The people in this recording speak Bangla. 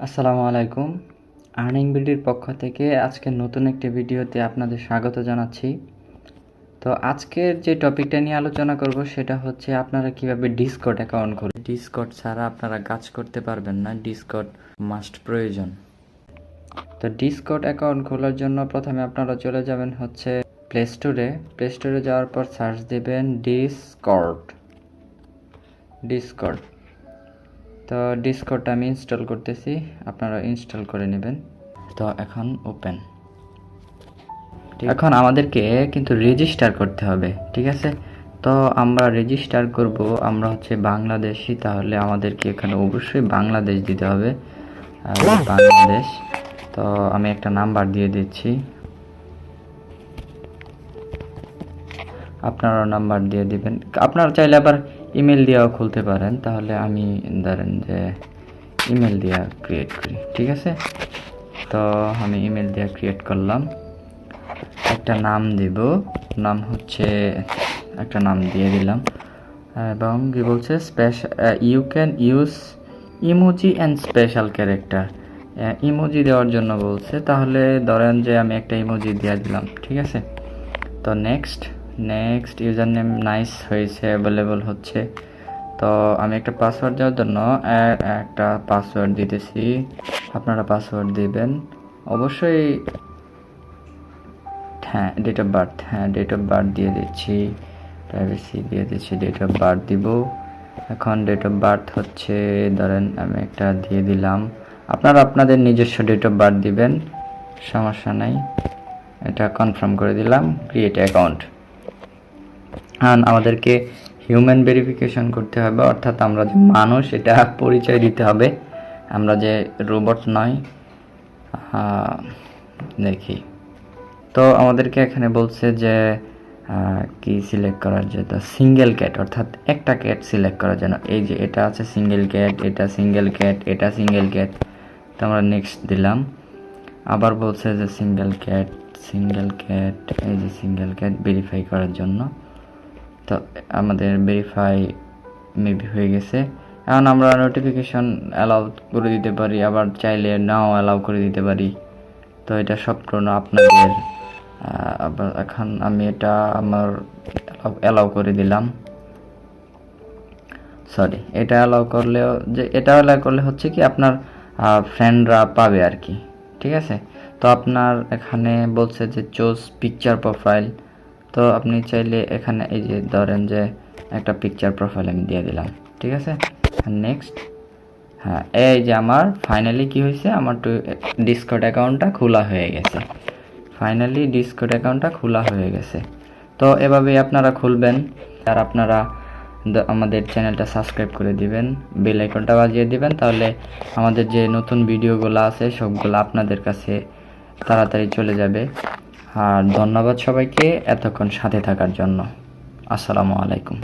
আসসালামু আলাইকুম। আর্নিং বিডির পক্ষ থেকে আজকে নতুন একটি ভিডিওতে আপনাদের স্বাগত জানাচ্ছি। তো আজকের যে টপিকটা নিয়ে আলোচনা করব সেটা হচ্ছে আপনারা কিভাবে ডিসকর্ড অ্যাকাউন্ট খুলবেন। ডিসকর্ড ছাড়া আপনারা কাজ করতে পারবেন না, ডিসকর্ড মাস্ট প্রয়োজন। তো ডিসকর্ড অ্যাকাউন্ট খোলার জন্য প্রথমে আপনারা চলে যাবেন হচ্ছে প্লে স্টোরে যাওয়ার পর সার্চ দেবেন ডিসকর্ড। তো ডিসকর্ডটা আমি ইনস্টল করতেছি, আপনারা ইনস্টল করে নেবেন। তো এখন ওপেন। এখন আমাদেরকে কিন্তু রেজিস্টার করতে হবে, ঠিক আছে? তো আমরা রেজিস্টার করব, আমরা হচ্ছে বাংলাদেশি, তাহলে আমাদেরকে এখানে অবশ্যই বাংলাদেশ দিতে হবে, বাংলাদেশ। তো আমি একটা নাম্বার দিয়ে দিচ্ছি, আপনারা নাম্বার দিয়ে দিবেন। আপনারা চাইলে আবার ইমেল দিয়েও খুলতে পারেন, তাহলে আমি ধরেন যে ইমেল দিয়ে ক্রিয়েট করি, ঠিক আছে? তো আমি ইমেল দিয়ে ক্রিয়েট করলাম, একটা নাম দিব, নাম হচ্ছে একটা নাম দিয়ে দিলাম, এবং কি বলছে you can use emoji and special character. Emoji দেওয়ার জন্য বলছে, তাহলে ধরেন যে আমি একটা ইমোজি দিয়ে দিলাম, ঠিক আছে? তো নেক্সট ইউজার নেম নাইস হয়েছে, অ্যাভেলেবল হচ্ছে। তো আমি একটা পাসওয়ার্ড দেওয়ার জন্য একটা পাসওয়ার্ড দিতেছি, আপনারা পাসওয়ার্ড দিবেন অবশ্যই। ডেট অফ বার্থ দিয়ে দিচ্ছি, প্রাইভেসি দিয়ে দিচ্ছি, ডেট অফ বার্থ দিব। এখন ডেট অফ বার্থ হচ্ছে ধরেন আমি একটা দিয়ে দিলাম, আপনারা আপনাদের নিজস্ব ডেট অফ বার্থ দিবেন, সমস্যা নাই। এটা কনফার্ম করে দিলাম, ক্রিয়েট অ্যাকাউন্ট। আমাদেরকে হিউম্যান ভেরিফিকেশন করতে হবে, অর্থাৎ আমরা যে মানুষ এটা পরিচয় দিতে হবে, আমরা যে রোবট নয়। দেখি, তো আমাদেরকে এখানে বলছে যে কি সিলেক্ট করার জন্য, সিঙ্গেল ক্যাট, অর্থাৎ একটা ক্যাট সিলেক্ট করার জন্য। এই যে এটা আছে সিঙ্গেল ক্যাট, এটা সিঙ্গেল ক্যাট, এটা সিঙ্গেল ক্যাট। তো আমরা নেক্সট দিলাম, আবার বলছে যে সিঙ্গেল ক্যাট, এই যে সিঙ্গেল ক্যাট ভেরিফাই করার জন্য। তো আমাদের ভেরিফাই মেবি হয়ে গেছে। এখন আমরা নোটিফিকেশন অ্যালাউ করে দিতে পারি, আবার চাইলে নাও অ্যালাউ করে দিতে পারি। তো এটা সম্পূর্ণ আপনাদের। এখন আমি এটা আমার অ্যালাউ করে দিলাম, এটা অ্যালাউ করলে হচ্ছে কি আপনার ফ্রেন্ডরা পাবে আর কি, ঠিক আছে? তো আপনার এখানে বলছে যে চুজ পিকচার প্রোফাইল। তো আপনি চাইলে এখানে এই যে ধরেন যে একটা পিকচার প্রোফাইল আমি দিয়ে দিলাম, ঠিক আছে? নেক্সট। এই যে আমার ফাইনালি কি হয়েছে, আমার ডিসকর্ড অ্যাকাউন্টটা খোলা হয়ে গেছে, তো এভাবেই আপনারা খুলবেন। আর আপনারা আমাদের চ্যানেলটা সাবস্ক্রাইব করে দিবেন, বেল আইকনটা বাজিয়ে দিবেন, তাহলে আমাদের যে নতুন ভিডিওগুলো আছে সবগুলো আপনাদের কাছে তাড়াতাড়ি চলে যাবে। আর ধন্যবাদ সবাইকে এতক্ষণ সাথে থাকার জন্য। আসসালামু আলাইকুম।